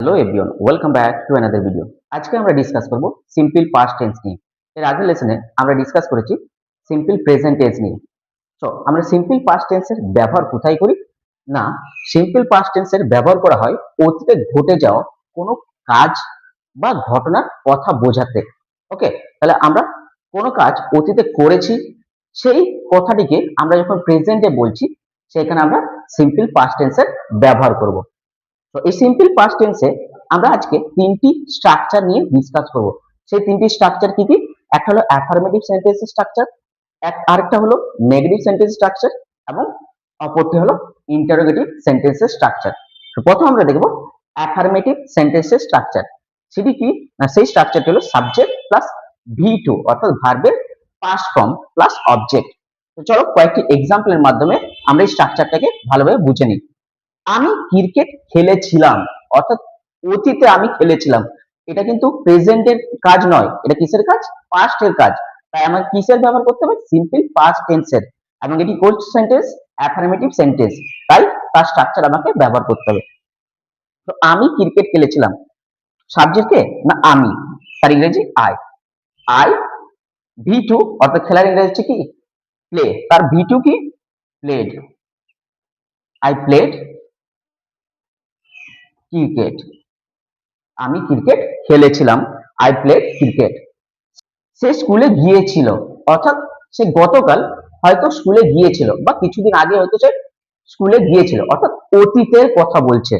Hello everyone, welcome back to another video. আজকে আমরা discuss করব সিম্পল পাস্ট টেন্স নিয়ে। এর আগের লেসনে আমরা ডিসকাস করেছি সিম্পল প্রেজেন্ট টেন্স নিয়ে। সো আমরা সিম্পল পাস্ট টেন্সের ব্যবহার কোথায় করি? না, সিম্পল পাস্ট টেন্সের ব্যবহার করা হয় অতীতে ঘটে যাওয়া কোনো কাজ বা ঘটনার কথা বোঝাতে। ওকে, তাহলে আমরা কোনো কাজ অতীতে করেছি, সেই কথাটিকে আমরা যখন প্রেজেন্টে বলছি, সেখানে আমরা সিম্পল পাস্ট টেন্সের ব্যবহার করব। তো এই সিম্পল পাস্ট টেন্সে আমরা আজকে তিনটি স্ট্রাকচার নিয়ে ডিসকাস করব। সেই তিনটি স্ট্রাকচার কি কি? একটা হলো অ্যাফার্মেটিভ সেন্টেন্সের স্ট্রাকচার, আরেকটা হলো নেগেটিভ সেন্টেন্স স্ট্রাকচার এবং অপরটি হলো ইন্টারোগেটিভ সেন্টেন্সের স্ট্রাকচার। তো প্রথম আমরা দেখব অ্যাফার্মেটিভ সেন্টেন্সের স্ট্রাকচার। সেটি কি? না, সেই স্ট্রাকচারটি হলো সাবজেক্ট প্লাস ভি2 অর্থাৎ ভার্বের পাস্ট ফর্ম প্লাস অবজেক্ট। তো চলো কয়েকটি এক্সাম্পলের মাধ্যমে আমরা এই স্ট্রাকচারটাকে ভালোভাবে বুঝে নিই। আমি ক্রিকেট খেলেছিলাম, অর্থাৎ অতীতে আমি খেলেছিলাম। এটা কিন্তু প্রেজেন্টের কাজ নয়, এটা কিসের কাজ? পাস্টের কাজ। তাই আমাকে কিসের ব্যবহার করতে হবে? সিম্পল পাস্ট টেন্সের। এবং এটি কোন সেন্টেন্স? Affirmative sentence. তাই তার স্ট্রাকচার আমাকে ব্যবহার করতে হবে। তো আমি ক্রিকেট খেলেছিলাম, সাবজেক্ট কে? না আমি, তার ইংরেজি আই। আই ভি2 অর্থাৎ খেলার ইংরেজি হচ্ছে কি? প্লে। তার ভি2 কি? প্লেড। I played cricket. আমি ক্রিকেট খেলেছিলাম, আই প্লেড ক্রিকেট। সে স্কুলে গিয়েছিল, অর্থাৎ সে গতকাল হয়তো স্কুলে গিয়েছিল বা কিছুদিন আগে হয়তো সে স্কুলে গিয়েছিল, অর্থাৎ অতীতের কথা বলছে।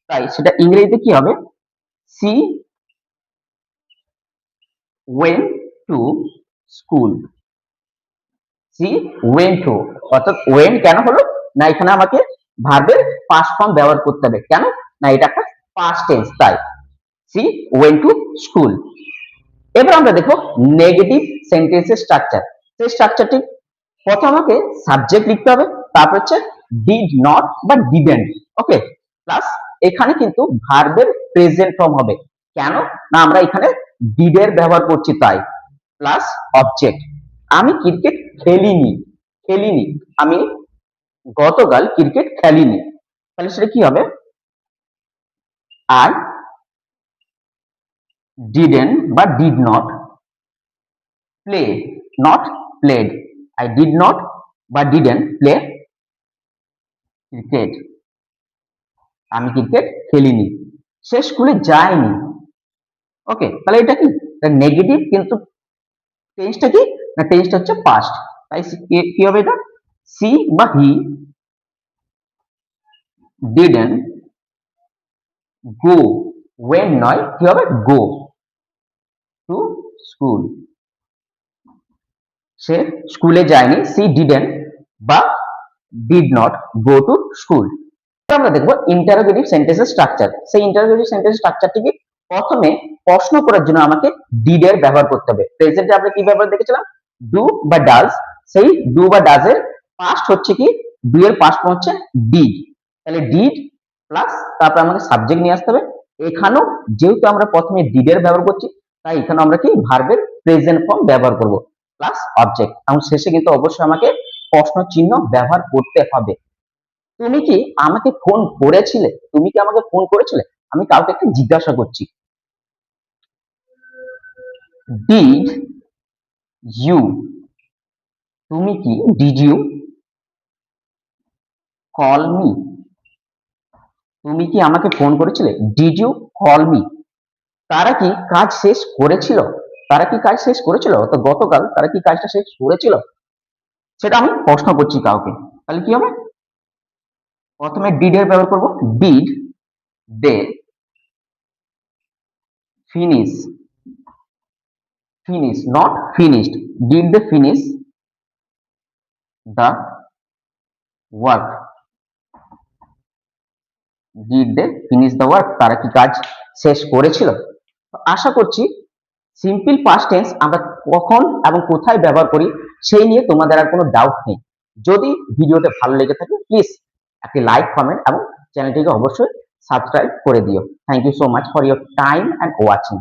তাই সেটা ইংরেজিতে কি হবে? She went to school. She went to, অর্থাৎ ওয়েন্ট কেন হলো? না, এখানে আমাকে ভার্বের পাস্ট ফর্ম ব্যবহার করতে হবে। কেন? না, এটা একটা পাস্ট টেন্স, তাই সি ওয়েন্ট টু স্কুল। এবার আমরা দেখো নেগেটিভ সেন্টেন্সের স্ট্রাকচার। সেই স্ট্রাকচারটি প্রথমে আমাকে সাবজেক্ট লিখতে হবে, তারপর হচ্ছে ডিড নট বা ডিডেন্ট। ওকে, প্লাস এখানে কিন্তু ভার্বের প্রেজেন্ট ফর্ম হবে। কেন? না, আমরা এখানে ডিড এর ব্যবহার করছি তাই। Plus object. আমি ক্রিকেট খেলিনি, খেলিনি, আমি গতকাল ক্রিকেট খেলিনি। তাহলে সেটা কি হবে? আই ডিডেন্ট বা did not play, not played. I did not বা didn't play ক্রিকেট। আমি ক্রিকেট খেলিনি। সে স্কুলে যায়নি। ওকে, তাহলে এটা কি? নেগেটিভ, কিন্তু টেন্সটা কি? না, টেন্সটা হচ্ছে পাস্ট। তাই কি হবে এটা? সি বা হি ডিডন্ট গো, ওয়েন নয়, কি হবে? Go to school. সে স্কুলে যায়নি, সি ডিডন্ট বা did not go to school. আমরা দেখবো ইন্টারোগেটিভ সেন্টেন্সের স্ট্রাকচার। সেই ইন্টারোগেটিভ সেন্টেন্স স্ট্রাকচারটিকে প্রথমে প্রশ্ন করার জন্য আমাকে ডিড এর ব্যবহার করতে হবে। প্রেজেন্টে আমরা কি ব্যবহার দেখেছিলাম? ডু বা ডাজ। সেই ডু বা ডাজ এর পাস্ট হচ্ছে কি? ডু এর পাস্ট ফর্ম হচ্ছে ডিড। তাহলে ডিড প্লাস তারপর আমাকে সাবজেক্ট নিয়ে আসতে হবে। এখানেও যেহেতু আমরা প্রথমে ডিড এর ব্যবহার করছি, তাই এখানে আমরা কি ভার্বের প্রেজেন্ট ফর্ম ব্যবহার করব প্লাস অবজেক্ট। এবং শেষে কিন্তু অবশ্যই আমাকে প্রশ্ন চিহ্ন ব্যবহার করতে হবে। তুমি কি আমাকে ফোন করেছিলে? তুমি কি আমাকে ফোন করেছিলে? আমি কাউকে একটা জিজ্ঞাসা করছি। ডিড ইউ, তুমি কি ডিড ইউ কল মি, তুমি কি আমাকে ফোন করেছিলে? Did you call me. তারা কি কাজ শেষ করেছিল? তারা কি কাজ শেষ করেছিল? তো গতকাল তারা কি কাজটা শেষ করেছিল? সেটা আমি প্রশ্ন করছি কাউকে। তাহলে কি হবে? প্রথমে ডিড এর ব্যবহার করব। Did they finish, finish not finished, did they finish the work, did they finish the work, তারা কি কাজ শেষ করেছিল? আশা করছি সিম্পল পাস্ট টেন্স আমরা কখন এবং কোথায় ব্যবহার করি সেই নিয়ে তোমাদের আর কোনো ডাউট নেই। যদি ভিডিওটা ভালো লেগে থাকে প্লিজ একটি লাইক, কমেন্ট এবং চ্যানেলটিকে অবশ্যই সাবস্ক্রাইব করে দিও। Thank you so much for your time and watching.